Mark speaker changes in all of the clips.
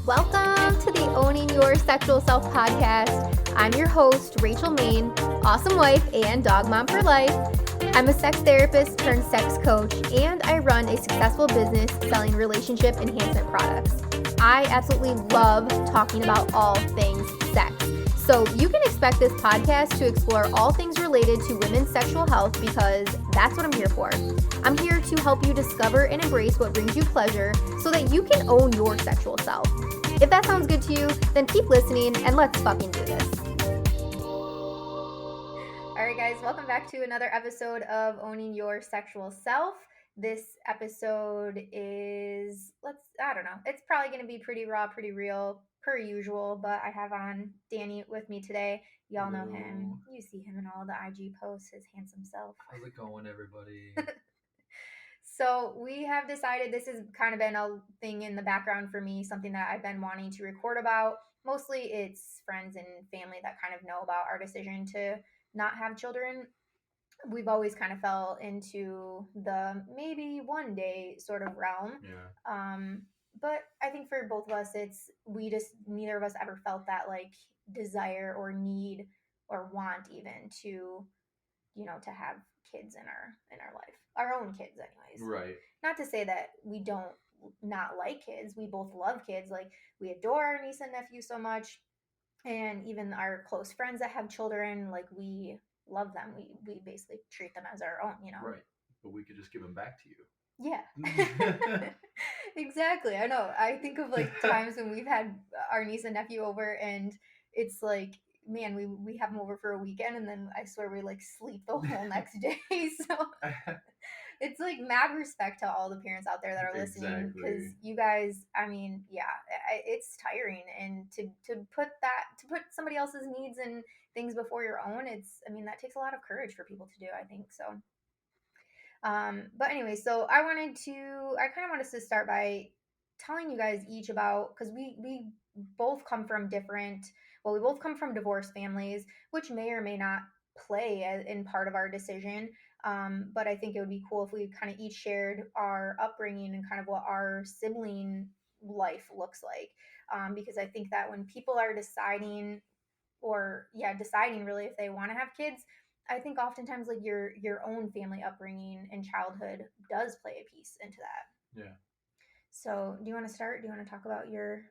Speaker 1: Welcome to the Owning Your Sexual Self podcast. I'm your host, Rachel Main, awesome wife and dog mom for life. I'm a sex therapist turned sex coach, and I run a successful business selling relationship enhancement products. I absolutely love talking about all things sex. So you can expect this podcast to explore all things related to women's sexual health because that's what I'm here for. I'm here to help you discover and embrace what brings you pleasure so that you can own your sexual self. If that sounds good to you, then keep listening and let's fucking do this. All right, guys, welcome back to another episode of Owning Your Sexual Self. This episode is, it's probably going to be pretty raw, pretty real, per usual, but I have on Danny with me today. Y'all know him. You see him in all the IG posts, his handsome self.
Speaker 2: How's it going, everybody?
Speaker 1: So we have decided this has kind of been a thing in the background for me, something that I've been wanting to record about. Mostly it's friends and family that kind of know about our decision to not have children. We've always kind of fell into the maybe one day sort of realm.
Speaker 2: Yeah.
Speaker 1: But I think for both of us, neither of us ever felt that like desire or need or want even to, to have kids in our life, our own kids anyways.
Speaker 2: Right.
Speaker 1: Not to say that we don't not like kids. We both love kids. Like we adore our niece and nephew so much. And even our close friends that have children, like we love them. We basically treat them as our own,
Speaker 2: Right. But we could just give them back to you.
Speaker 1: Yeah. Exactly. I know. I think of like times when we've had our niece and nephew over and it's like, man, we have them over for a weekend and then I swear we like sleep the whole next day. So it's like mad respect to all the parents out there that are listening because you guys, I mean, yeah, it's tiring, and to put somebody else's needs and things before your own, that takes a lot of courage for people to do, I think so. But anyway, so I kind of want us to start by telling you guys each about, because we both come from we both come from divorced families, which may or may not play in part of our decision. But I think it would be cool if we kind of each shared our upbringing and kind of what our sibling life looks like. Because I think that when people are deciding really if they want to have kids, I think oftentimes like your own family upbringing and childhood does play a piece into that.
Speaker 2: Yeah.
Speaker 1: So do you want to start? Do you want to talk about your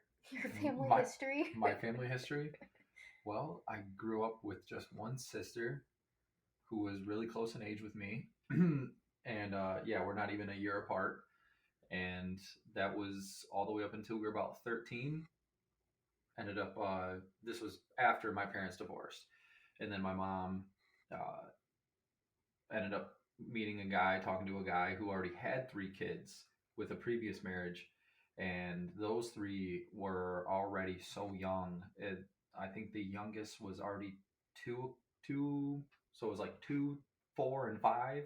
Speaker 1: family history?
Speaker 2: My family history? Well, I grew up with just one sister who was really close in age with me. And we're not even a year apart. And that was all the way up until we were about 13. Ended up, this was after my parents divorced. And then my mom ended up talking to a guy who already had 3 kids with a previous marriage. And those 3 were already so young. I think the youngest was already two, so it was like 2, 4, and 5.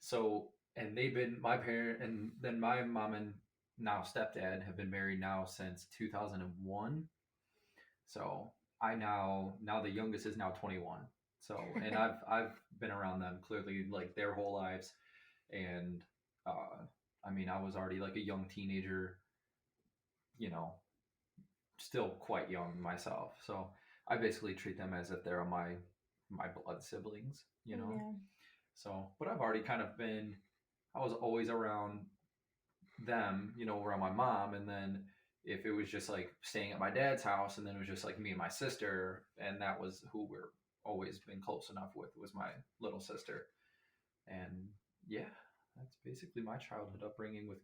Speaker 2: So, and they've been my parent, and then my mom and now stepdad have been married now since 2001. So now the youngest is now 21. So, and I've been around them clearly like their whole lives. And I was already like a young teenager, still quite young myself. So I basically treat them as if they're my blood siblings,
Speaker 1: Yeah.
Speaker 2: So, but I was always around them, around my mom. And then if it was just like staying at my dad's house, and then it was just like me and my sister, and that was who we're always been close enough with, was my little sister. And yeah, that's basically my childhood upbringing with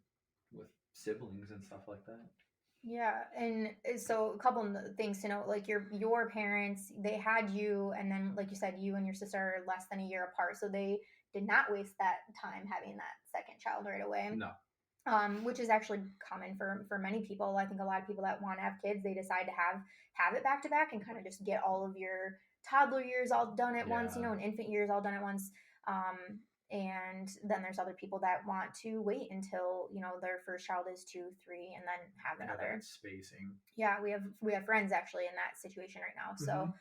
Speaker 2: siblings and stuff like that.
Speaker 1: Yeah, and so a couple of things to note, like your parents, they had you, and then like you said, you and your sister are less than a year apart, so they did not waste that time having that second child right away.
Speaker 2: No.
Speaker 1: Which is actually common for many people. I think a lot of people that want to have kids, they decide to have it back to back and kind of just get all of your toddler years all done at once, and infant years all done at once. And then there's other people that want to wait until, their first child is 2, 3, and then have another.
Speaker 2: Spacing.
Speaker 1: Yeah, we have friends actually in that situation right now. So,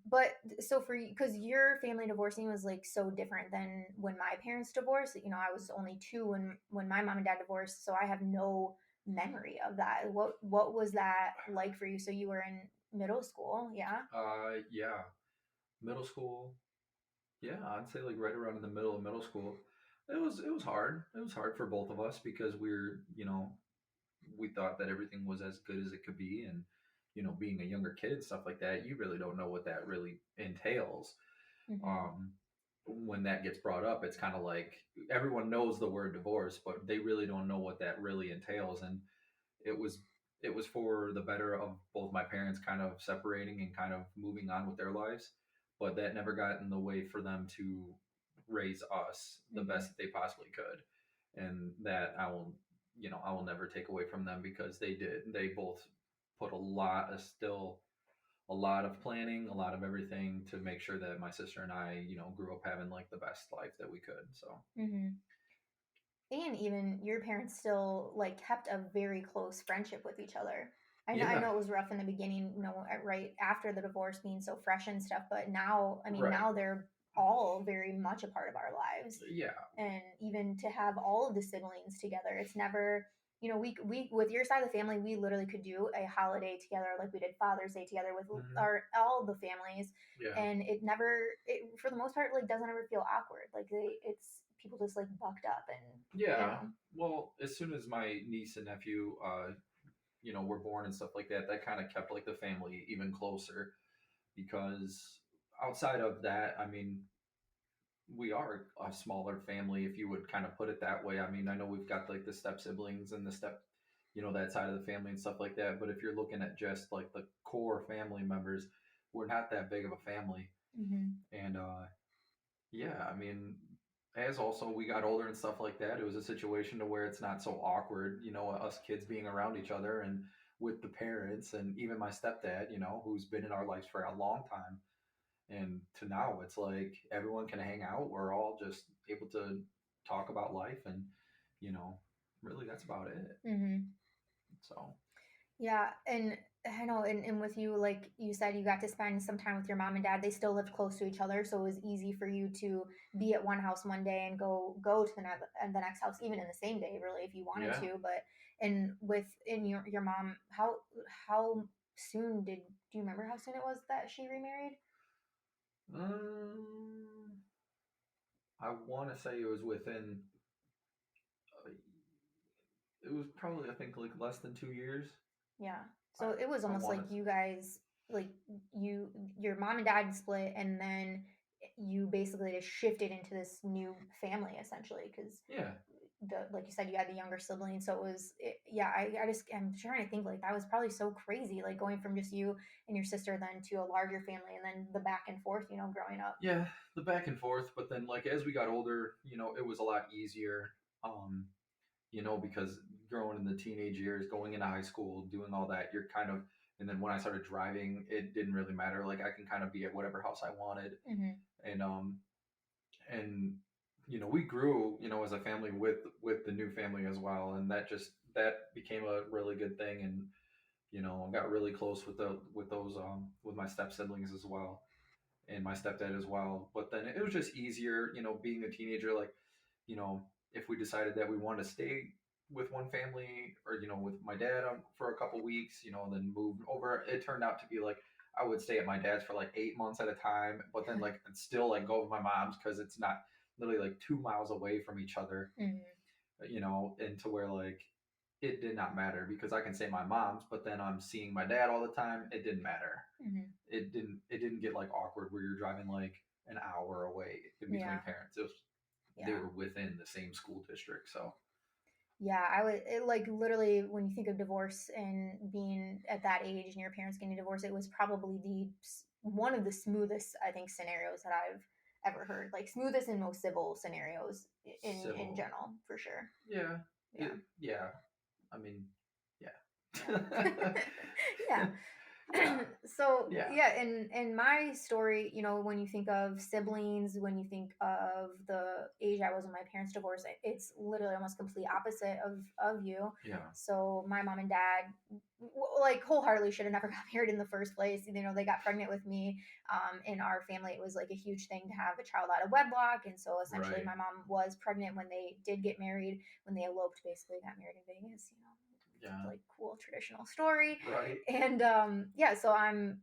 Speaker 1: but so because your family divorcing was like so different than when my parents divorced. I was only 2 when my mom and dad divorced, so I have no memory of that. What was that like for you? So you were in middle school, yeah?
Speaker 2: Yeah, middle school. Yeah, I'd say like right around in the middle of middle school. It was hard. It was hard for both of us because we thought that everything was as good as it could be, and being a younger kid and stuff like that, you really don't know what that really entails.
Speaker 1: Mm-hmm.
Speaker 2: um, when that gets brought up, it's kind of like everyone knows the word divorce, but they really don't know what that really entails. And it was it was for the better of both my parents kind of separating and kind of moving on with their lives, but that never got in the way for them to raise us the
Speaker 1: Mm-hmm.
Speaker 2: best that they possibly could. And that I will never take away from them, because they both put a lot of planning, a lot of everything to make sure that my sister and I, grew up having like the best life that we could. So,
Speaker 1: Mm-hmm. And even your parents still like kept a very close friendship with each other. I
Speaker 2: yeah,
Speaker 1: know it was rough in the beginning, right after the divorce being so fresh and stuff, but now, I mean,
Speaker 2: right.
Speaker 1: now they're all very much a part of our lives.
Speaker 2: Yeah.
Speaker 1: And even to have all of the siblings together, it's never, we with your side of the family, we literally could do a holiday together, like we did Father's Day together with
Speaker 2: Hmm.
Speaker 1: our all the families,
Speaker 2: Yeah.
Speaker 1: and it for the most part like doesn't ever feel awkward. Like it's people just like bucked up and
Speaker 2: Yeah. Well, as soon as my niece and nephew, were born and stuff like that, that kind of kept like the family even closer, because outside of that, I mean, we are a smaller family, if you would kind of put it that way. I mean, I know we've got like the step siblings and the step, that side of the family and stuff like that. But if you're looking at just like the core family members, we're not that big of a family.
Speaker 1: Mm-hmm.
Speaker 2: And yeah, I mean, as also we got older and stuff like that, it was a situation to where it's not so awkward, us kids being around each other and with the parents, and even my stepdad, who's been in our lives for a long time. And to now, it's like everyone can hang out. We're all just able to talk about life, and you know, really that's about it.
Speaker 1: Mm-hmm.
Speaker 2: So
Speaker 1: Yeah, and I know, and with you, like you said, you got to spend some time with your mom and dad. They still lived close to each other, so it was easy for you to be at one house one day and go to the next house, even in the same day, really, if you wanted
Speaker 2: yeah.
Speaker 1: to. But and with in your mom, how soon do you remember how soon it was that she remarried?
Speaker 2: um, I want to say it was within uh, it was probably, I think, like less than 2 years.
Speaker 1: Yeah.
Speaker 2: I
Speaker 1: So it was
Speaker 2: I
Speaker 1: almost
Speaker 2: want
Speaker 1: like
Speaker 2: to.
Speaker 1: you guys, like your mom and dad split, and then you basically just shifted into this new family essentially because
Speaker 2: Yeah.
Speaker 1: the like you said, you had the younger sibling. So yeah. I'm trying to think like that was probably so crazy, like going from just you and your sister then to a larger family, and then the back and forth, growing up.
Speaker 2: Yeah, the back and forth, but then like as we got older, it was a lot easier. Um, because growing in the teenage years, going into high school, doing all that, you're kind of, and then when I started driving, it didn't really matter. Like I can kind of be at whatever house I wanted,
Speaker 1: Hmm.
Speaker 2: and and we grew, as a family with the new family as well, and that became a really good thing. And got really close with those with my step siblings as well, and my stepdad as well. But then it was just easier, being a teenager. Like, you know, if we decided that we wanted to stay with one family, or with my dad for a couple weeks, then move over. It turned out to be like I would stay at my dad's for like 8 months at a time, but then like I'd still like go with my mom's because it's not literally like 2 miles away from each other,
Speaker 1: Hmm.
Speaker 2: and to where like it did not matter because I can say my mom's, but then I'm seeing my dad all the time. It didn't matter.
Speaker 1: Hmm.
Speaker 2: It didn't get like awkward where you're driving like an hour away in between
Speaker 1: Yeah.
Speaker 2: parents. They
Speaker 1: Yeah.
Speaker 2: were within the same school district. So
Speaker 1: Yeah, like literally when you think of divorce and being at that age and your parents getting divorced, it was probably one of the smoothest, I think, scenarios that I've ever heard. Like smoothest and most civil scenarios in
Speaker 2: civil.
Speaker 1: general, for sure.
Speaker 2: Yeah.
Speaker 1: Yeah.
Speaker 2: Yeah. I mean, yeah.
Speaker 1: Yeah. Yeah.
Speaker 2: Yeah.
Speaker 1: So
Speaker 2: Yeah.
Speaker 1: yeah, in my story, when you think of siblings, when you think of the age I was when my parents divorced, it's literally almost complete opposite of you.
Speaker 2: Yeah.
Speaker 1: So my mom and dad, like wholeheartedly, should have never got married in the first place. They got pregnant with me. In our family, it was like a huge thing to have a child out of wedlock, and so essentially,
Speaker 2: Right.
Speaker 1: my mom was pregnant when they did get married. When they eloped, basically got married in Vegas.
Speaker 2: Yeah.
Speaker 1: like cool traditional story.
Speaker 2: Right.
Speaker 1: And yeah, so I'm,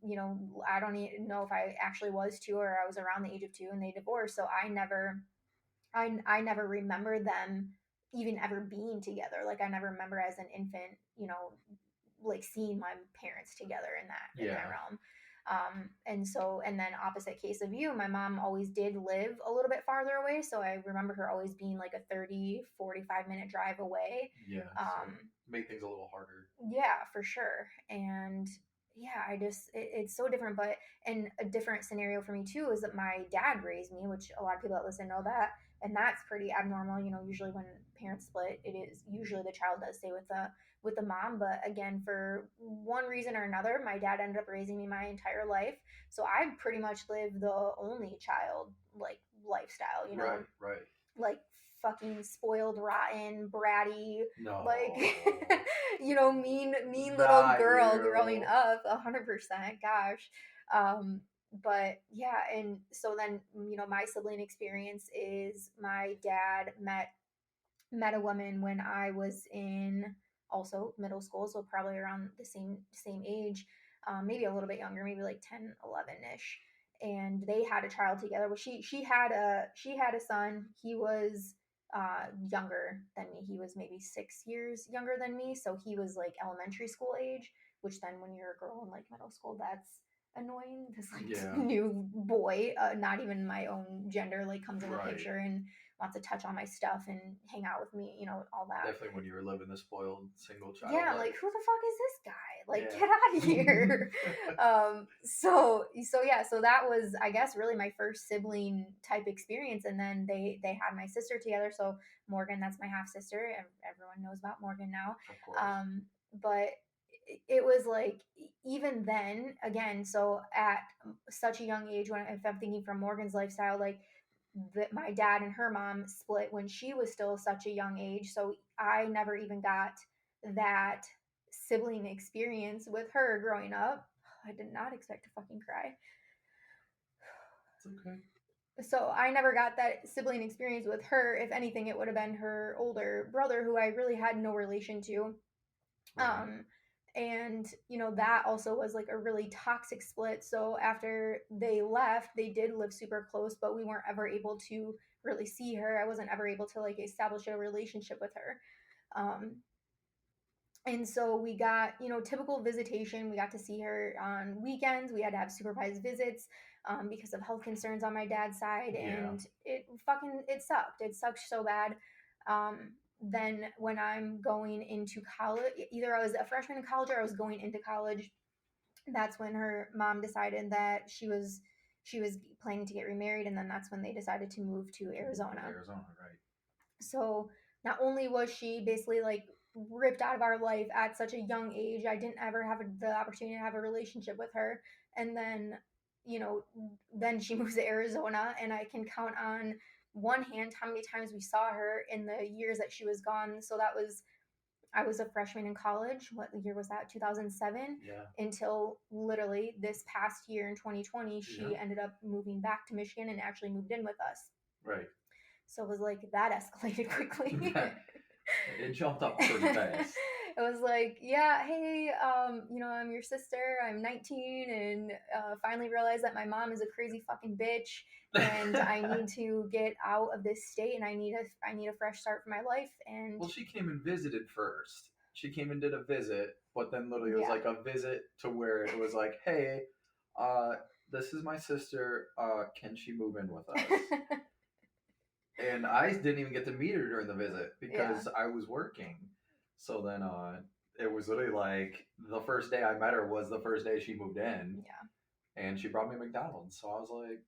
Speaker 1: I don't even know if I actually was 2 or I was around the age of 2 and they divorced. So I never remember them even ever being together. Like I never remember as an infant, like seeing my parents together in that
Speaker 2: Yeah.
Speaker 1: realm. And then opposite case of you, my mom always did live a little bit farther away. So I remember her always being like a 30-45 minute drive away.
Speaker 2: Yeah. So
Speaker 1: Um,
Speaker 2: make things a little harder.
Speaker 1: yeah, for sure. And yeah, it's so different. But and a different scenario for me too is that my dad raised me, which a lot of people that listen know that, and that's pretty abnormal. Usually when parents split, it is usually the child does stay with the mom. But again, for one reason or another, my dad ended up raising me my entire life, so I pretty much lived the only child like lifestyle.
Speaker 2: Right. Right.
Speaker 1: Like fucking spoiled, rotten, bratty, like
Speaker 2: No.
Speaker 1: mean little
Speaker 2: Not
Speaker 1: girl growing
Speaker 2: you.
Speaker 1: up. 100%. Gosh. But yeah, and so then my sibling experience is my dad met a woman when I was in also middle school, so probably around the same age, maybe a little bit younger, maybe like 10, 11 ish. And they had a child together. Well, she had a son. He was younger than me. He was maybe 6 years younger than me, so he was like elementary school age. Which then, when you're a girl in like middle school, that's annoying. This like
Speaker 2: Yeah.
Speaker 1: new boy, not even my own gender, like comes in the
Speaker 2: Right.
Speaker 1: picture and wants to touch all my stuff and hang out with me, all that.
Speaker 2: Definitely when you were living the spoiled single child
Speaker 1: Yeah,
Speaker 2: life.
Speaker 1: like who the fuck is this guy? Like
Speaker 2: Yeah.
Speaker 1: get out of here. So yeah, so that was I guess really my first sibling type experience, and then they had my sister together. So Morgan, that's my half sister. Everyone knows about Morgan now.
Speaker 2: Of course.
Speaker 1: But it was like even then again, so at such a young age, when if I'm thinking from Morgan's lifestyle, like that my dad and her mom split when she was still such a young age, so I never even got that sibling experience with her growing up. I did not expect to fucking cry.
Speaker 2: It's okay.
Speaker 1: So I never got that sibling experience with her. If anything, it would have been her older brother, who I really had no relation to.
Speaker 2: Right.
Speaker 1: And that also was like a really toxic split. So after they left, they did live super close, but we weren't ever able to really see her. I wasn't ever able to like establish a relationship with her. um, and so we got typical visitation. We got to see her on weekends. We had to have supervised visits, because of health concerns on my dad's side.
Speaker 2: Yeah.
Speaker 1: And it sucked so bad. Then when I'm going into college, either I was a freshman in college or I was going into college, that's when her mom decided that she was planning to get remarried, and then that's when they decided to move to Arizona.
Speaker 2: Arizona, right.
Speaker 1: So not only was she basically like ripped out of our life at such a young age, I didn't ever have the opportunity to have a relationship with her. And then, then she moves to Arizona, and I can count on one hand how many times we saw her in the years that she was gone. So I was a freshman in college. What year was that? 2007.
Speaker 2: Yeah.
Speaker 1: Until literally this past year in 2020, she
Speaker 2: Yeah.
Speaker 1: ended up moving back to Michigan and actually moved in with us.
Speaker 2: Right.
Speaker 1: So it was like that escalated quickly.
Speaker 2: It jumped up pretty fast.
Speaker 1: It was like, yeah, hey, I'm your sister. I'm 19, and finally realized that my mom is a crazy fucking bitch, and I need to get out of this state, and I need a fresh start for my life. And
Speaker 2: well, she came and visited first. She came and did a visit, but then literally it was like a visit to where it was like, hey, this is my sister. Can she move in with us? And I didn't even get to meet her during the visit because I was working. So then it was literally like the first day I met her was the first day she moved in.
Speaker 1: Yeah.
Speaker 2: And she brought me McDonald's. So I was like,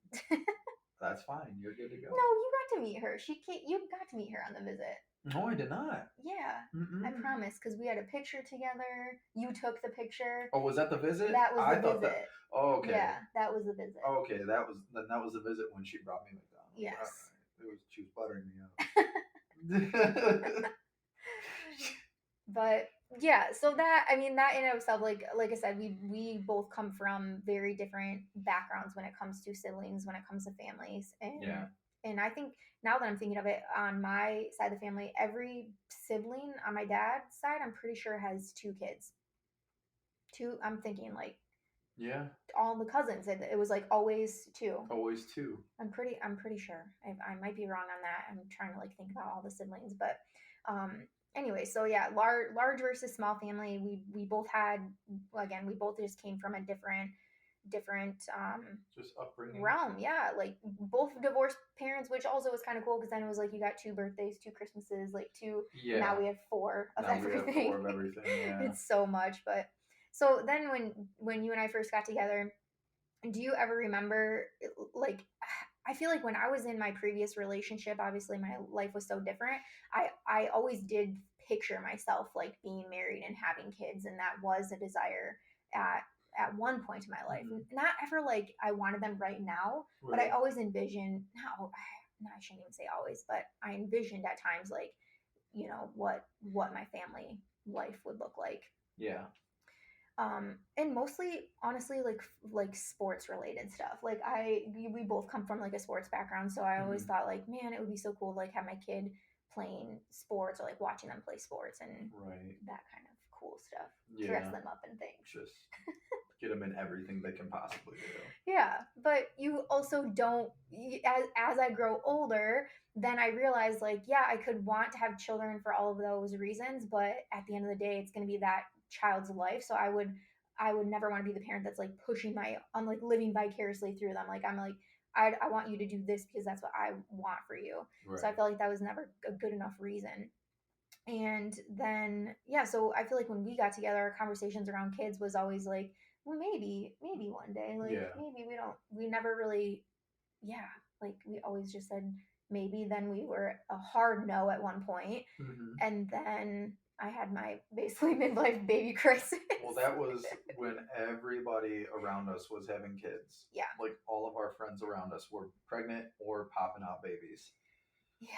Speaker 2: that's fine. You're good to go.
Speaker 1: No, you got to meet her. You got to meet her on the visit.
Speaker 2: No, I did not.
Speaker 1: Yeah.
Speaker 2: Mm-mm.
Speaker 1: I promise, because we had a picture together. You took the picture.
Speaker 2: Oh, was that the visit?
Speaker 1: That was the visit.
Speaker 2: Oh, okay.
Speaker 1: Yeah, that was the visit.
Speaker 2: Oh, okay, that was the visit when she brought me McDonald's.
Speaker 1: Yes.
Speaker 2: Right. She was buttering me up.
Speaker 1: But yeah, so that in and of itself, like I said, we both come from very different backgrounds when it comes to siblings, when it comes to families, and and I think now that I'm thinking of it, on my side of the family, every sibling on my dad's side, I'm pretty sure has two kids. Two, I'm thinking like
Speaker 2: Yeah,
Speaker 1: all the cousins. It was like always two.
Speaker 2: always two.
Speaker 1: I'm pretty sure. I might be wrong on that. I'm trying to like think about all the siblings, but anyway, so yeah, large versus small family. We both had, again, we both just came from a different
Speaker 2: Just upbringing.
Speaker 1: realm. Yeah, like both divorced parents, which also was kind of cool because then it was like you got two birthdays, two Christmases, like two, and now
Speaker 2: Yeah.
Speaker 1: we have four of
Speaker 2: Now we have
Speaker 1: everything.
Speaker 2: four of everything. Yeah.
Speaker 1: It's so much. But so then when you and I first got together, do you ever remember, like, I feel like when I was in my previous relationship, obviously my life was so different. I always did picture myself like being married and having kids, and that was a desire at one point in my life.
Speaker 2: Hmm.
Speaker 1: Not ever like I wanted them right now, but I
Speaker 2: Right.
Speaker 1: always envisioned. No, I shouldn't even say always, but I envisioned at times like, what my family life would look like.
Speaker 2: Yeah.
Speaker 1: And mostly honestly like sports related stuff. Like we both come from like a sports background, so I always
Speaker 2: Hmm.
Speaker 1: thought like, man, it would be so cool to like have my kid playing sports or like watching them play sports and
Speaker 2: Right.
Speaker 1: that kind of cool stuff. Dress
Speaker 2: Yeah.
Speaker 1: them up and things.
Speaker 2: Just get them in everything they can possibly do.
Speaker 1: Yeah, but you also don't, as I grow older, then I realize like, yeah, I could want to have children for all of those reasons, but at the end of the day, it's going to be that child's life. So I would never want to be the parent that's like pushing I'm like living vicariously through them. Like I'm like, I want you to do this because that's what I want for you. So I
Speaker 2: Right.
Speaker 1: felt like that was never a good enough reason. And then yeah, so I feel like when we got together, our conversations around kids was always like, well, maybe one day, like
Speaker 2: Yeah.
Speaker 1: maybe we never really, yeah, like we always just said maybe. Then we were a hard no at one point,
Speaker 2: Hmm.
Speaker 1: and then I had my basically midlife baby crisis.
Speaker 2: Well, that was when everybody around us was having kids.
Speaker 1: Yeah,
Speaker 2: Like all of our friends around us were pregnant or popping out babies.
Speaker 1: yeah,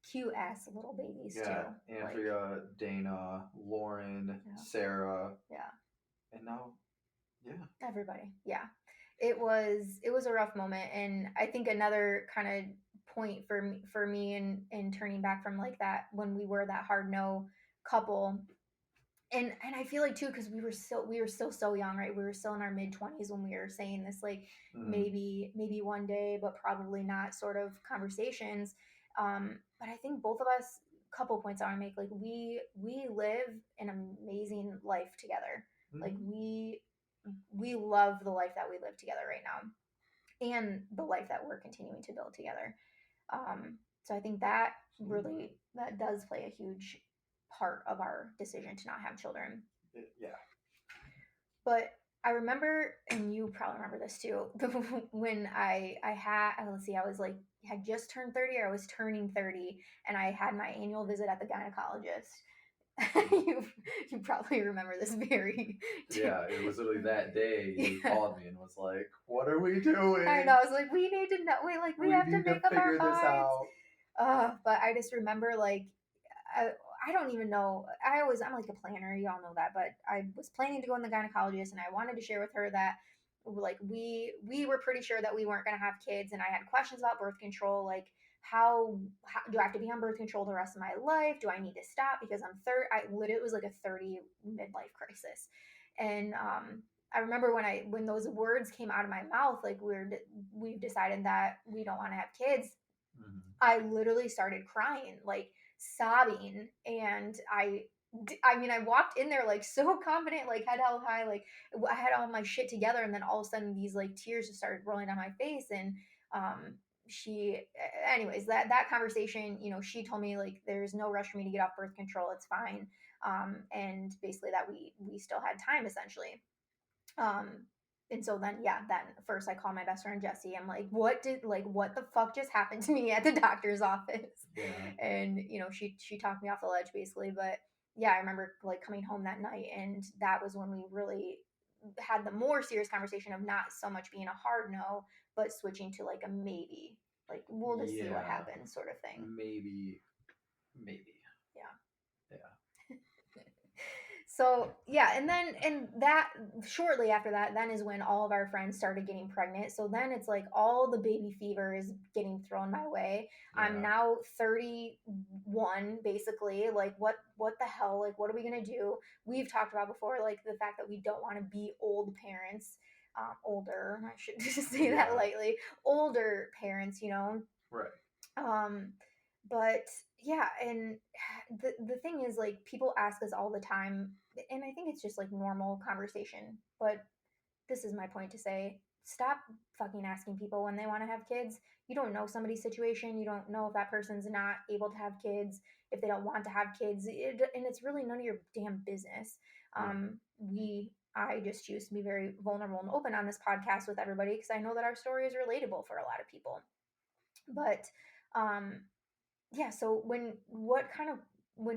Speaker 1: cute ass little babies
Speaker 2: Yeah,
Speaker 1: too. Like,
Speaker 2: Andrea, Dana, Lauren,
Speaker 1: yeah,
Speaker 2: Sarah,
Speaker 1: yeah,
Speaker 2: and now, yeah.
Speaker 1: everybody, yeah. It was a rough moment, and I think another kind of point for me in turning back from like that, when we were that hard no couple. And I feel like too, because we were still so young, right? We were still in our mid 20s when we were saying this, like
Speaker 2: Hmm.
Speaker 1: maybe one day, but probably not, sort of conversations. But I think both of us, couple points I want to make, like we live an amazing life together. Like
Speaker 2: Hmm.
Speaker 1: we love the life that we live together right now, and the life that we're continuing to build together. So I think that
Speaker 2: Absolutely.
Speaker 1: really, that does play a huge part of our decision to not have children.
Speaker 2: Yeah.
Speaker 1: But I remember, and you probably remember this too, when I had, let's see, I was like, had just turned 30, or I was turning 30, and I had my annual visit at the gynecologist. you you probably remember this very.
Speaker 2: Yeah, it was literally that day you
Speaker 1: Yeah.
Speaker 2: called me and was like, "What are we
Speaker 1: I
Speaker 2: doing?
Speaker 1: know. I was like, we need to know. Wait, like we
Speaker 2: We
Speaker 1: have to
Speaker 2: need to
Speaker 1: make up our
Speaker 2: figure this
Speaker 1: minds.
Speaker 2: out."
Speaker 1: But I just remember like, I, I don't even know. I'm like a planner, y'all know that, but I was planning to go in the gynecologist, and I wanted to share with her that like we were pretty sure that we weren't going to have kids, and I had questions about birth control, like how do I have to be on birth control the rest of my life? Do I need to stop because I'm third? I literally, it was like a 30 midlife crisis, and I remember when those words came out of my mouth, like we've decided that we don't want to have kids.
Speaker 2: Hmm.
Speaker 1: I literally started crying, like sobbing, and I mean, I walked in there like so confident, like head held high, like I had all my shit together, and then all of a sudden these like tears just started rolling down my face, and she, anyways, that conversation, she told me like there's no rush for me to get off birth control, it's fine, and basically that we still had time essentially. um, and so then first I call my best friend Jesse. I'm like, what the fuck just happened to me at the doctor's office?
Speaker 2: Yeah.
Speaker 1: And she talked me off the ledge basically. But yeah, I remember like coming home that night, and that was when we really had the more serious conversation of not so much being a hard no, but switching to like a maybe, like we'll just see what
Speaker 2: Yeah.
Speaker 1: happens, sort of thing.
Speaker 2: Maybe. Maybe.
Speaker 1: Yeah.
Speaker 2: Yeah.
Speaker 1: So yeah, and that shortly after that, then is when all of our friends started getting pregnant. So then it's like all the baby fever is getting thrown my way. I'm
Speaker 2: Yeah.
Speaker 1: now 31, basically. Like what the hell? Like what are we gonna do? We've talked about before, like the fact that we don't want to be old parents. Older, I should just say that
Speaker 2: Yeah.
Speaker 1: lightly. Older parents,
Speaker 2: Right.
Speaker 1: um, but yeah, and the thing is, like, people ask us all the time, and I think it's just like normal conversation. But this is my point to say: stop fucking asking people when they want to have kids. You don't know somebody's situation. You don't know if that person's not able to have kids, if they don't want to have kids, and it's really none of your damn business.
Speaker 2: Right.
Speaker 1: I just choose to be very vulnerable and open on this podcast with everybody because I know that our story is relatable for a lot of people. But um, yeah, so when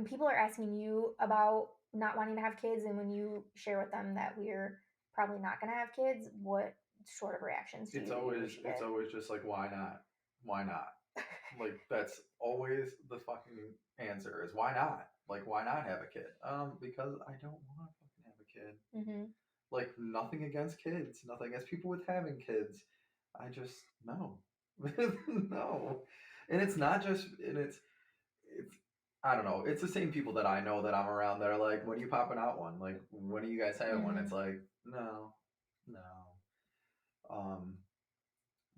Speaker 1: people are asking you about not wanting to have kids and when you share with them that we're probably not going to have kids, what sort of reactions do
Speaker 2: It's
Speaker 1: you
Speaker 2: always
Speaker 1: usually
Speaker 2: it's
Speaker 1: get?
Speaker 2: always just like, why not? Why not? Like that's always the fucking answer is why not? Like why not have a kid? Because I don't want to fucking have a kid.
Speaker 1: Mm-hmm.
Speaker 2: Like nothing against kids, nothing against people with having kids. I just no. No. And it's not just and it's I don't know. It's the same people that I know that I'm around that are like, when are you popping out one? Like when do you guys have one?
Speaker 1: Mm-hmm.
Speaker 2: It's like, no, no. Um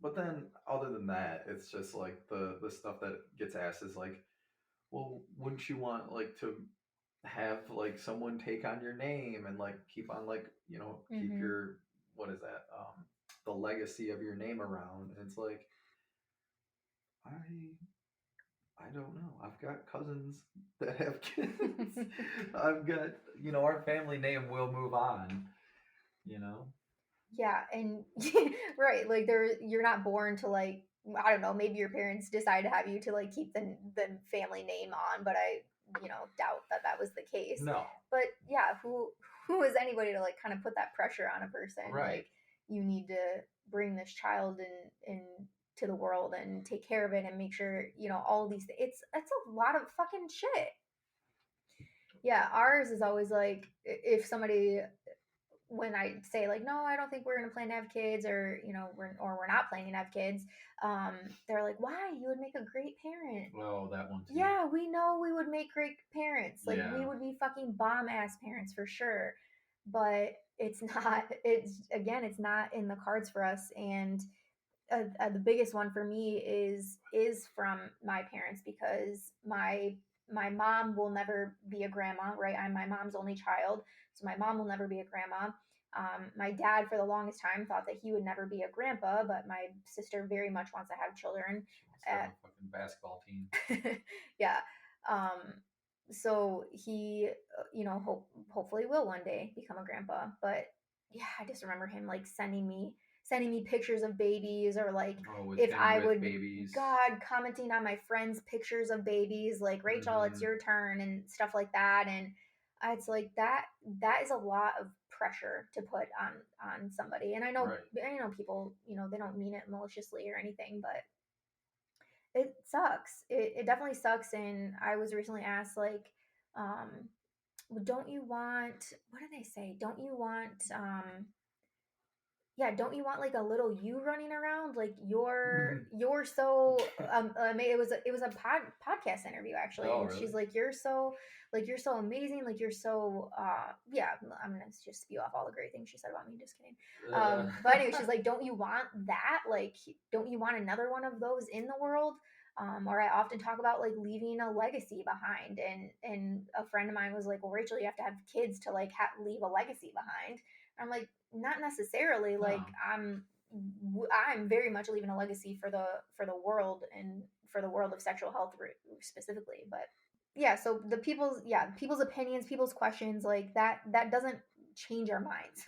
Speaker 2: but then other than that, it's just like the stuff that gets asked is like, well, wouldn't you want like to have like someone take on your name and like keep on like, keep
Speaker 1: Mm-hmm.
Speaker 2: your what is that? The legacy of your name around. And it's like I don't know. I've got cousins that have kids. I've got, our family name will move on, you know?
Speaker 1: Yeah, and right, like you're not born to, like, I don't know, maybe your parents decide to have you to like keep the family name on, but I doubt that that was the case.
Speaker 2: No.
Speaker 1: But yeah, who is anybody to like kind of put that pressure on a person?
Speaker 2: Right.
Speaker 1: Like, you need to bring this child in to the world and take care of it and make sure all of these things. It's a lot of fucking shit. Yeah, ours is always like, if somebody, when I say like, no, I don't think we're gonna plan to have kids, or we're not planning to have kids, they're like, why? You would make a great parent.
Speaker 2: Oh, that one too.
Speaker 1: Yeah, we know we would make great parents. Like, we
Speaker 2: Yeah.
Speaker 1: would be fucking bomb ass parents for sure. But it's not. It's, again, it's not in the cards for us. And the biggest one for me is from my parents, because my mom will never be a grandma, right? I'm my mom's only child, so my mom will never be a grandma. My dad, for the longest time, thought that he would never be a grandpa, but my sister very much wants to have children.
Speaker 2: Let's have a fucking basketball team.
Speaker 1: Yeah. Um, so he, hopefully will one day become a grandpa. But yeah, I just remember him like sending me pictures of babies, or like,
Speaker 2: Oh, with
Speaker 1: if
Speaker 2: him
Speaker 1: I
Speaker 2: with
Speaker 1: would,
Speaker 2: babies.
Speaker 1: God, commenting on my friends' pictures of babies, like, Rachel, it's
Speaker 2: Mm-hmm.
Speaker 1: your turn, and stuff like that. And it's like that is a lot of pressure to put on somebody. And
Speaker 2: Right.
Speaker 1: I know people, they don't mean it maliciously or anything, but it sucks. It definitely sucks. And I was recently asked, like, um, well, don't you want, what did they say? Don't you want, yeah, don't you want like a little you running around? Like, you're so, it was a podcast interview, actually.
Speaker 2: Oh,
Speaker 1: And
Speaker 2: really?
Speaker 1: she's like, you're so amazing. Like, you're so, yeah, I'm going to just spew off all the great things she said about me. Just kidding. But anyway, she's like, don't you want that? Like, don't you want another one of those in the world? Or I often talk about like leaving a legacy behind, and a friend of mine was like, well, Rachel, you have to have kids to like leave a legacy behind. I'm like, not necessarily. Like,
Speaker 2: No.
Speaker 1: I'm very much leaving a legacy for the world, and for the world of sexual health specifically. But yeah, so people's opinions, people's questions, like that doesn't change our minds.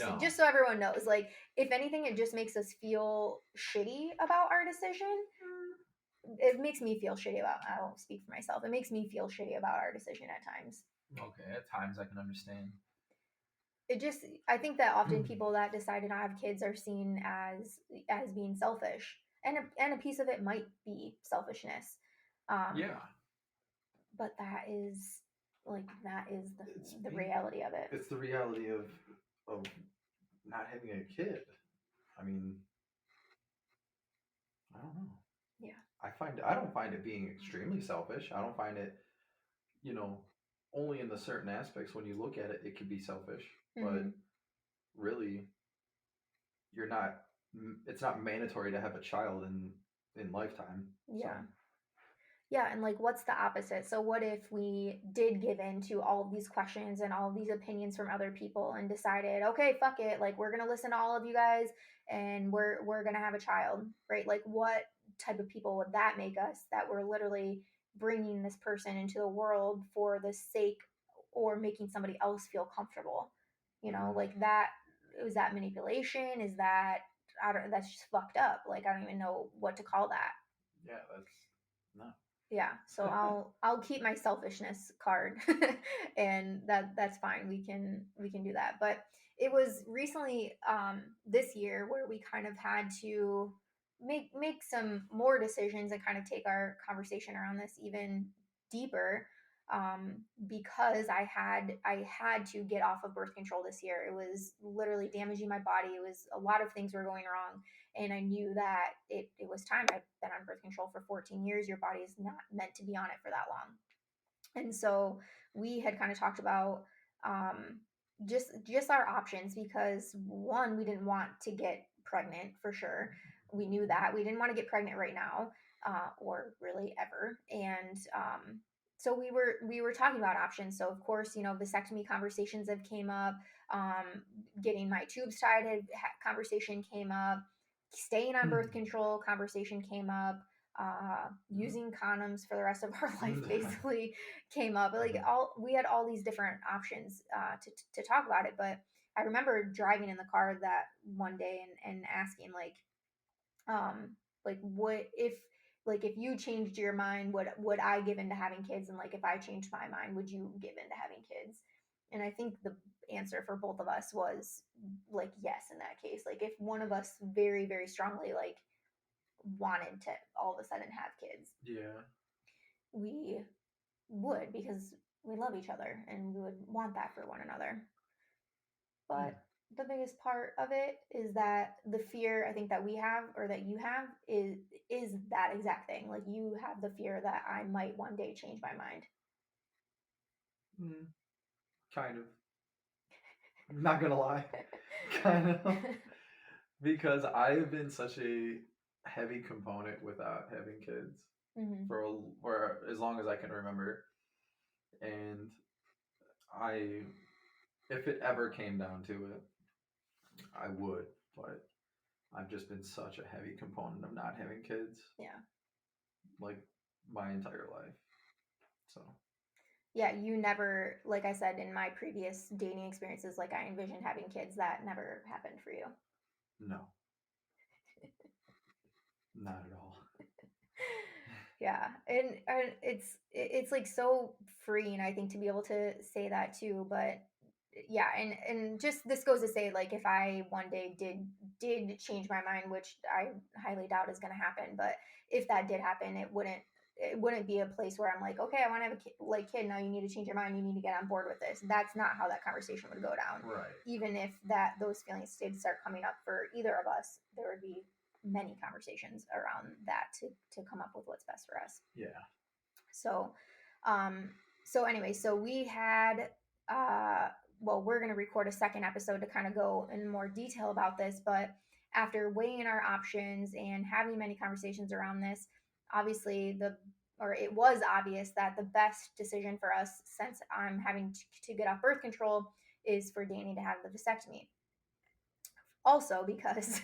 Speaker 2: No.
Speaker 1: Just so everyone knows, like, if anything, it just makes us feel shitty about our decision. It makes me feel shitty about, I won't speak for myself, it makes me feel shitty about our decision at times.
Speaker 2: Okay, at times I can understand.
Speaker 1: It just, I think that often people that decide to not have kids are seen as being selfish, and a piece of it might be selfishness. um
Speaker 2: Yeah.
Speaker 1: but that is, like that is
Speaker 2: It's
Speaker 1: the
Speaker 2: being
Speaker 1: reality of it.
Speaker 2: it's the reality of not having a kid. I mean, I don't know.
Speaker 1: Yeah.
Speaker 2: I don't find it being extremely selfish. I don't find it, you know, only in the certain aspects when you look at it, it could be selfish, but
Speaker 1: Hmm.
Speaker 2: really, you're not. It's not mandatory to have a child in lifetime. So
Speaker 1: Yeah. Yeah, and like what's the opposite? So what if we did give in to all of these questions and all of these opinions from other people and decided, okay, fuck it, like we're going to listen to all of you guys and we're going to have a child, right? Like what type of people would that make us, that we're literally bringing this person into the world for the sake or making somebody else feel comfortable? You know,
Speaker 2: mm,
Speaker 1: like that, is that manipulation? Is that, I don't, that's just fucked up. Like I don't even know what to call that.
Speaker 2: yeah, that's no.
Speaker 1: Yeah, so I'll keep my selfishness card and that's fine. We can do that. But it was recently this year where we kind of had to make some more decisions and kind of take our conversation around this even deeper, because I had to get off of birth control this year. It was literally damaging my body. It was a lot of things were going wrong, and I knew that it was time. I've been on birth control for 14 years. Your body is not meant to be on it for that long. And so we had kind of talked about um, just our options, because one, we didn't want to get pregnant for sure. We knew that we didn't want to get pregnant right now, or really ever. And so we were talking about options. So of course, vasectomy conversations have came up. Getting my tubes tied conversation came up. Staying on birth control conversation came up. Using condoms for the rest of our life basically came up. Like all we had all these different options to talk about it. But I remember driving in the car that one day and asking um what if, like if you changed your mind, would I give into having kids, and like if I changed my mind, would you give into having kids? And I think the answer for both of us was like yes in that case. Like if one of us very very strongly like wanted to all of a sudden have kids,
Speaker 2: Yeah.
Speaker 1: we would, because we love each other and we would want that for one another.
Speaker 2: Yeah.
Speaker 1: But the biggest part of it is that the fear I think that we have, or that you have, is that exact thing. Like you have the fear that I might one day change my mind.
Speaker 2: Mm, kind of. I'm not gonna lie. Kind of. Because I've been such a heavy component without having kids
Speaker 1: Hmm.
Speaker 2: for as long as I can remember, and I, if it ever came down to it, I would, but I've just been such a heavy component of not having kids,
Speaker 1: Yeah.
Speaker 2: like my entire life. So
Speaker 1: Yeah, you never, like I said in my previous dating experiences, like I envisioned having kids. That never happened for you.
Speaker 2: no, not at all.
Speaker 1: Yeah, and it's like so freeing, I think, to be able to say that too. But yeah, and just this goes to say, like if I one day did change my mind, which I highly doubt is going to happen, but if that did happen, it wouldn't be a place where I'm like, okay, I want to have a kid, like kid, now you need to change your mind, you need to get on board with this. That's not how that conversation would go down.
Speaker 2: Right.
Speaker 1: Even if those feelings did start coming up for either of us, there would be many conversations around that to come up with what's best for us.
Speaker 2: Yeah.
Speaker 1: So, um, so anyway, so we had, well, we're going to record a second episode to kind of go in more detail about this. But after weighing our options and having many conversations around this, obviously it was obvious that the best decision for us, since I'm having to get off birth control, is for Danny to have the vasectomy. Also because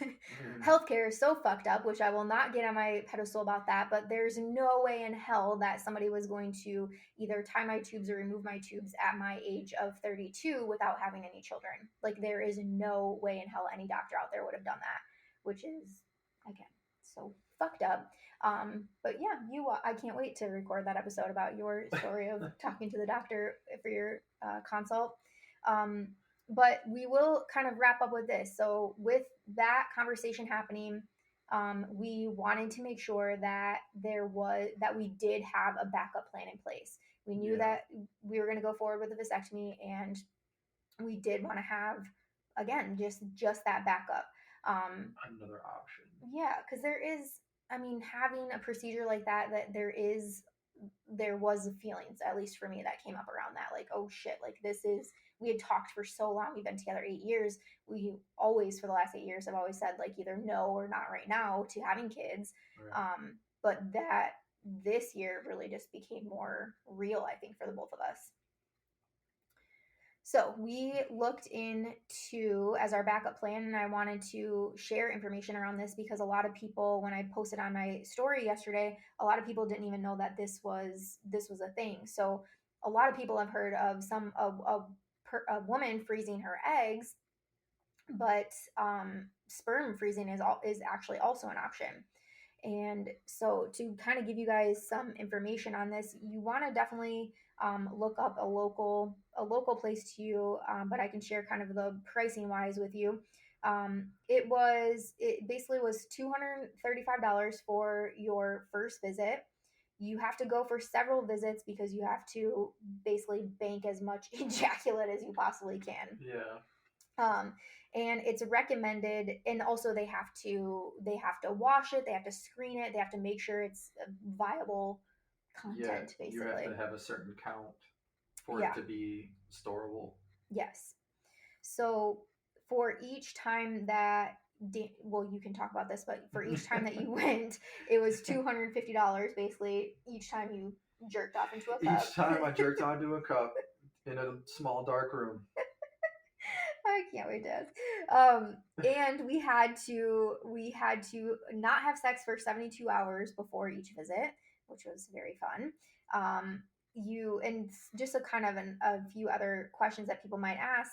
Speaker 1: healthcare is so fucked up, which I will not get on my pedestal about that, but there's no way in hell that somebody was going to either tie my tubes or remove my tubes at my age of 32 without having any children. Like there is no way in hell any doctor out there would have done that, which is again so fucked up. But yeah, I can't wait to record that episode about your story of talking to the doctor for your consult. Um, but we will kind of wrap up with this. So, with that conversation happening, we wanted to make sure that we did have a backup plan in place, We knew
Speaker 2: Yeah.
Speaker 1: that we were going to go forward with the vasectomy, and we did want to have, again, just that backup.
Speaker 2: Another option.
Speaker 1: Yeah, because there is, I mean, having a procedure like that, that there was feelings, at least for me, that came up around that, like, oh shit, like this is, we had talked for so long, we've been together 8 years, we always, for the last 8 years, have always said like either no or not right now to having kids.
Speaker 2: Right.
Speaker 1: But that this year really just became more real, I think, for the both of us. So we looked into as our backup plan, and I wanted to share information around this because a lot of people, when I posted on my story yesterday, a lot of people didn't even know that this was a thing. So a lot of people have heard of a woman freezing her eggs, but sperm freezing is actually also an option. And so, to kind of give you guys some information on this, you want to definitely look up a local place to you. But I can share kind of the pricing wise with you. It basically was $235 for your first visit. You have to go for several visits because you have to basically bank as much ejaculate as you possibly can.
Speaker 2: Yeah.
Speaker 1: um, and it's recommended, and also they have to wash it, they have to screen it, they have to make sure it's viable
Speaker 2: Yeah.
Speaker 1: content,
Speaker 2: You have to
Speaker 1: basically.
Speaker 2: have a certain count for it
Speaker 1: Yeah.
Speaker 2: to be storable.
Speaker 1: Yes. So for each time that well, you can talk about this, but for each time that you went, it was $250 basically each time you jerked off into a
Speaker 2: Each
Speaker 1: cup.
Speaker 2: time I jerked onto a cup in a small dark room.
Speaker 1: I can't wait to ask. And we had to not have sex for 72 hours before each visit, which was very fun. You and just a kind of a few other questions that people might ask.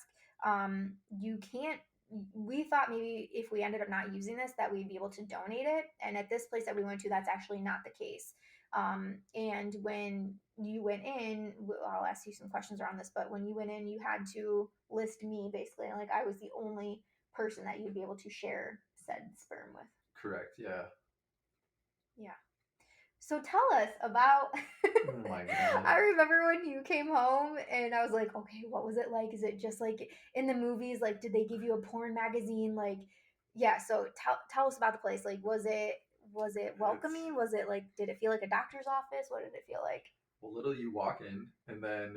Speaker 1: You can't. We thought maybe if we ended up not using this, that we'd be able to donate it. And at this place that we went to, that's actually not the case. And when you went in, I'll ask you some questions around this, but when you went in, you had to list me basically. Like I was the only person that you'd be able to share said sperm with.
Speaker 2: Correct. Yeah.
Speaker 1: Yeah. So tell us about.
Speaker 2: Oh my god.
Speaker 1: I remember when you came home and I was like, okay, what was it like? Is it just like in the movies? Like, did they give you a porn magazine? Like, yeah. So tell us about the place. Like, was it
Speaker 2: It's
Speaker 1: welcoming? Was it like, did it feel like a doctor's office? What did it feel like?
Speaker 2: well, little you walk in, and then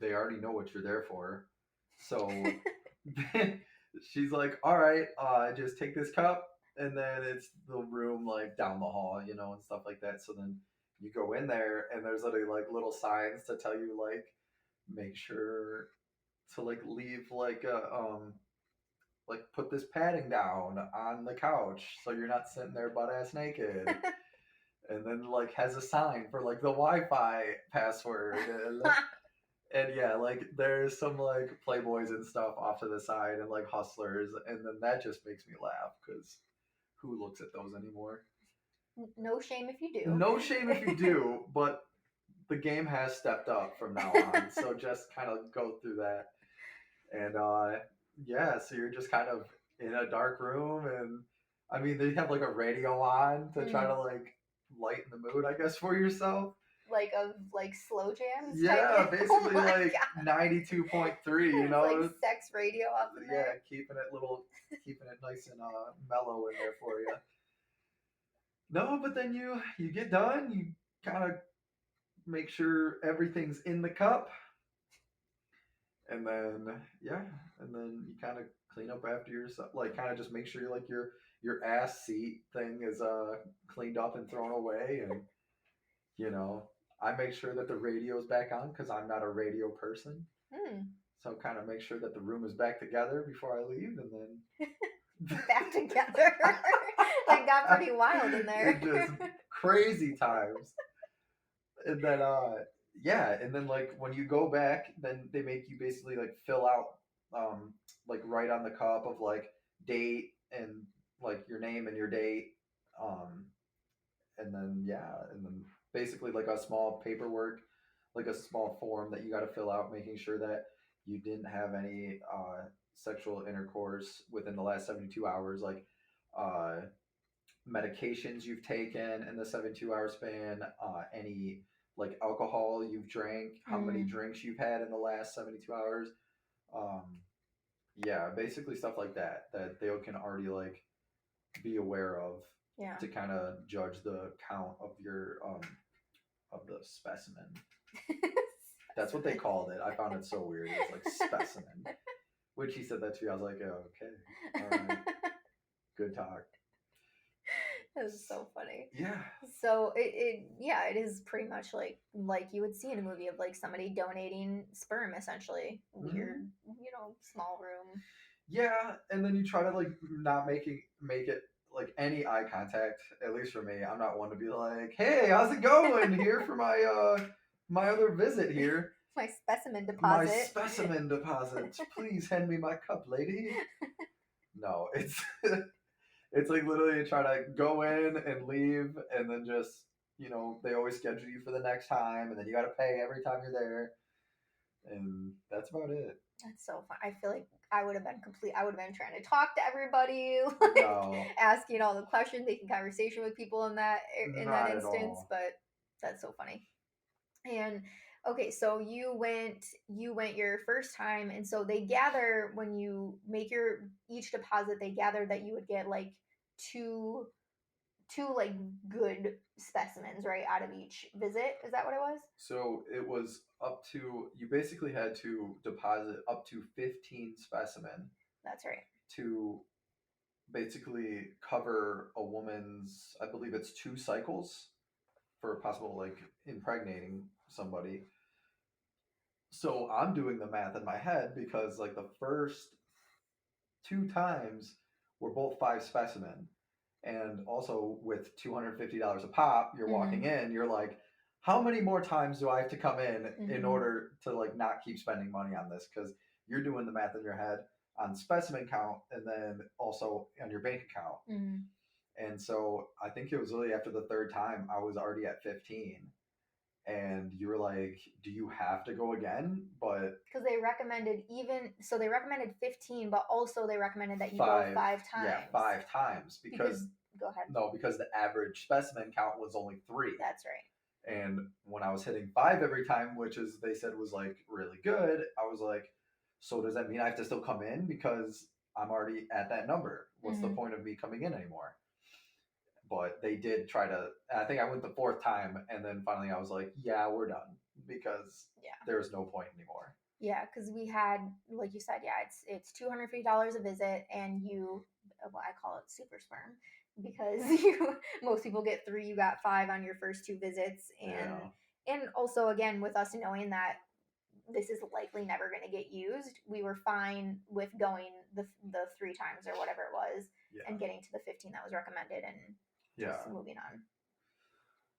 Speaker 2: they already know what you're there for. So she's like, "All right, just take this cup," and then it's the room like down the hall, and stuff like that. So then you go in there, and there's literally like little signs to tell you like make sure to like leave like put this padding down on the couch so you're not sitting there butt ass naked, and then like has a sign for like the Wi-Fi password, and yeah, like there's some like playboys and stuff off to the side and like hustlers, and then that just makes me laugh because who looks at those anymore?
Speaker 1: No shame if you
Speaker 2: No shame if you
Speaker 1: do.
Speaker 2: do, but the game has stepped up from now on, so just kind of go through that. And yeah, so you're just kind of in a dark room, and I mean they have like a radio on to try to
Speaker 1: Mm.
Speaker 2: like lighten the mood, I guess, for yourself.
Speaker 1: Like of like slow jams
Speaker 2: Yeah,
Speaker 1: type. Oh
Speaker 2: basically
Speaker 1: my
Speaker 2: like
Speaker 1: god.
Speaker 2: 92.3,
Speaker 1: It's like sex radio up in
Speaker 2: Yeah,
Speaker 1: there.
Speaker 2: keeping it nice and mellow in there for you. No, but then you get done, you kind of make sure everything's in the cup, and then yeah, and then you kind of clean up after yourself, like kind of just make sure like your ass seat thing is cleaned up and thrown away, and you know I make sure that the radio's back on because I'm not a radio person.
Speaker 1: Hmm.
Speaker 2: So kind of make sure that the room is back together before I leave, and
Speaker 1: Back together. Like got
Speaker 2: then
Speaker 1: pretty wild in there.
Speaker 2: it just crazy times. And then yeah, and then like when you go back, then they make you basically like fill out like right on the cup of like date and like your name and your date, um and then yeah, and then basically like a small paperwork, like a small form that you got to fill out, making sure that you didn't have any sexual intercourse within the last 72 hours, like uh, medications you've taken in the 72-hour span, any like alcohol you've drank, how many
Speaker 1: Mm,
Speaker 2: drinks you've had in the last 72 hours. Um, yeah, basically stuff like that that they can already like be aware of
Speaker 1: yeah.
Speaker 2: to kind of judge the count of the specimen. That's what they
Speaker 1: Specimen.
Speaker 2: called it. I found it so weird. It was like specimen. When she said that to me, I was like, oh, okay, all right, good talk.
Speaker 1: That was so funny.
Speaker 2: Yeah.
Speaker 1: So yeah, it is pretty much like you would see in a movie of like somebody donating sperm, essentially.
Speaker 2: Hmm.
Speaker 1: Weird, small room.
Speaker 2: Yeah, and then you try to like not make it like any eye contact. At least for me, I'm not one to be like, "Hey, how's it going? Here for my other visit here,
Speaker 1: My specimen
Speaker 2: my
Speaker 1: deposit.
Speaker 2: specimen deposit. Please hand me my cup, lady." No, it's it's like literally try to go in and leave, and then just they always schedule you for the next time, and then you got to pay every time you're there, and that's about it.
Speaker 1: That's so fun. I feel like I would have been complete. I would have been trying to talk to everybody, like
Speaker 2: No,
Speaker 1: asking all the questions, making conversation with people in that
Speaker 2: not at
Speaker 1: instance.
Speaker 2: all.
Speaker 1: But that's so funny. And okay, so you went your first time, and so they gather when you make your each deposit. They gather that you would get like two like good specimens right out of each visit. Is that what it was?
Speaker 2: So it was up to you basically had to deposit up to 15 specimen
Speaker 1: That's right.
Speaker 2: to basically cover a woman's, I believe it's 2 cycles for possible like impregnating somebody. So I'm doing the math in my head because like the first 2 times were both 5 specimen. And also with $250 a pop, you're walking
Speaker 1: Mm-hmm.
Speaker 2: in, you're like, how many more times do I have to come in
Speaker 1: Mm-hmm.
Speaker 2: order to like not keep spending money on this? Because you're doing the math in your head on specimen count and then also on your bank account.
Speaker 1: Mm-hmm.
Speaker 2: And so I think it was really after the third time I was already at 15. And you were like, do you have to go again? But
Speaker 1: Because they recommended 15, but also they recommended that you go
Speaker 2: five,
Speaker 1: five
Speaker 2: yeah,
Speaker 1: times
Speaker 2: 5 times
Speaker 1: because
Speaker 2: because
Speaker 1: go ahead.
Speaker 2: no, because the average specimen count was only 3.
Speaker 1: That's right.
Speaker 2: And when I was hitting 5 every time, which is they said was like really good, I was like, so does that mean I have to still come in because I'm already at that number? What's the
Speaker 1: Mm-hmm.
Speaker 2: point of me coming in anymore? But they did try to. I think I went the fourth time, and then finally I was like, yeah, we're done because
Speaker 1: Yeah.
Speaker 2: there's no point anymore.
Speaker 1: Yeah, because we had, like you said, yeah, it's $250 a visit, and well, I call it super sperm because you most people get three, you got five on your first two visits,
Speaker 2: Yeah.
Speaker 1: and also again with us knowing that this is likely never going to get used, we were fine with going the three times or whatever it was,
Speaker 2: Yeah.
Speaker 1: and getting to the 15 that was recommended, and just
Speaker 2: Yeah.
Speaker 1: moving on.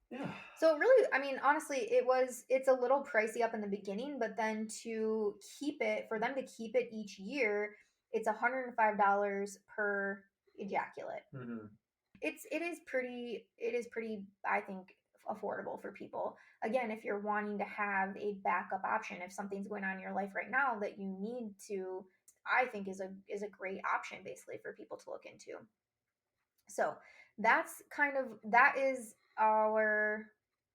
Speaker 2: Yeah.
Speaker 1: So really, I mean, honestly, it's a little pricey up in the beginning, but then for them to keep it each year, it's $105 per ejaculate.
Speaker 2: Mm-hmm.
Speaker 1: It is pretty, I think, affordable for people. Again, if you're wanting to have a backup option, if something's going on in your life right now that you need to, I think is a great option basically for people to look into. So that is our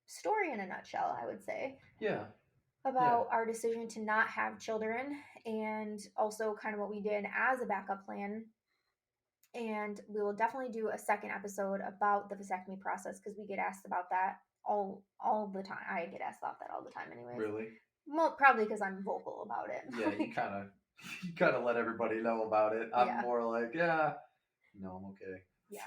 Speaker 1: story in a nutshell, I would say,
Speaker 2: Yeah. Yeah.
Speaker 1: about our decision to not have children, and also kind of what we did as a backup plan. And we will definitely do a second episode about the vasectomy process because we get asked about that all the time. I get asked about that all the time, anyways.
Speaker 2: Really?
Speaker 1: Well, probably because I'm vocal about it.
Speaker 2: Yeah. You
Speaker 1: Like,
Speaker 2: kind of you kind of let everybody know about it. I'm
Speaker 1: yeah.
Speaker 2: more like, yeah, no, I'm okay.
Speaker 1: Yeah.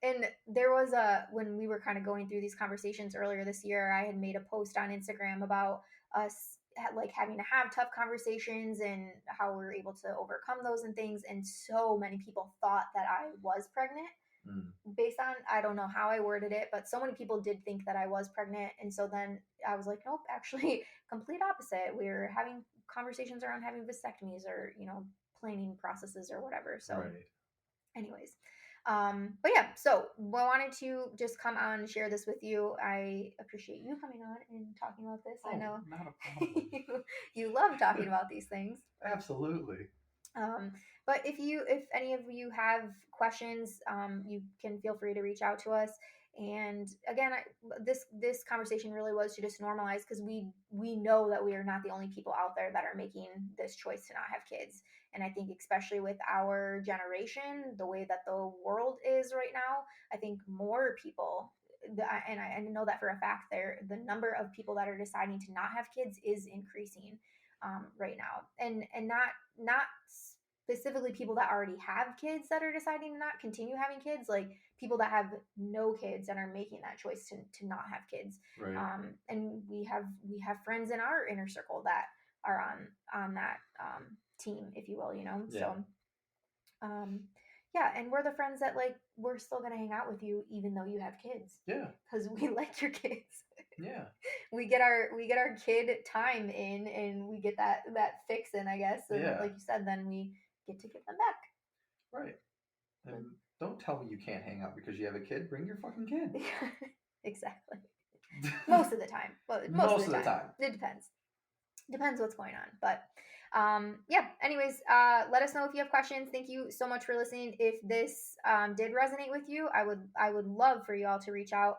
Speaker 1: And there was when we were kind of going through these conversations earlier this year, I had made a post on Instagram about us like having to have tough conversations and how we are able to overcome those and things. And so many people thought that I was pregnant
Speaker 2: Mm.
Speaker 1: based on, I don't know how I worded it, but so many people did think that I was pregnant. And so then I was like, nope, actually, complete opposite. We're having conversations around having vasectomies or, planning processes or whatever. So,
Speaker 2: Right.
Speaker 1: anyways, but yeah, so I wanted to just come on and share this with you. I appreciate you coming on and talking about this. I
Speaker 2: Oh,
Speaker 1: know
Speaker 2: not a problem.
Speaker 1: you love talking about these things.
Speaker 2: Absolutely.
Speaker 1: um, but if any of you have questions, you can feel free to reach out to us. And again, this conversation really was to just normalize, because we know that we are not the only people out there that are making this choice to not have kids. And I think especially with our generation, the way that the world is right now, I think more people, and I know that for a fact, the number of people that are deciding to not have kids is increasing right now, and not specifically people that already have kids that are deciding to not continue having kids, like people that have no kids and are making that choice to not have kids.
Speaker 2: Right.
Speaker 1: And we have friends in our inner circle that are on that team, if you will,
Speaker 2: Yeah.
Speaker 1: So yeah, and we're the friends that, like, we're still gonna hang out with you even though you have kids.
Speaker 2: Yeah.
Speaker 1: Because we like your kids.
Speaker 2: Yeah.
Speaker 1: we get our kid time in, and we get that fix in, I guess. And
Speaker 2: Yeah.
Speaker 1: like you said, then we get to give them back.
Speaker 2: Right. And don't tell me you can't hang out because you have a kid. Bring your fucking kid.
Speaker 1: Exactly. Most of the time. Well, most of the time. It depends what's going on. But yeah, anyways, let us know if you have questions. Thank you so much for listening. If this did resonate with you, I would love for you all to reach out.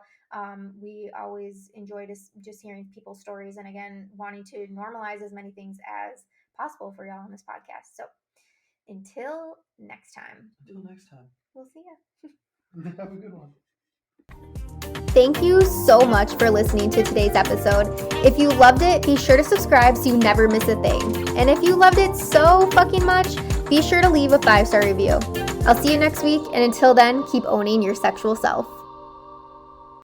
Speaker 1: We always enjoy just hearing people's stories, and again, wanting to normalize as many things as possible for y'all on this podcast. So until next time, we'll see ya.
Speaker 2: Have a good one.
Speaker 1: Thank you so much for listening to today's episode. If you loved it, be sure to subscribe so you never miss a thing. And if you loved it so fucking much, be sure to leave a 5-star review. I'll see you next week, and until then, keep owning your sexual self.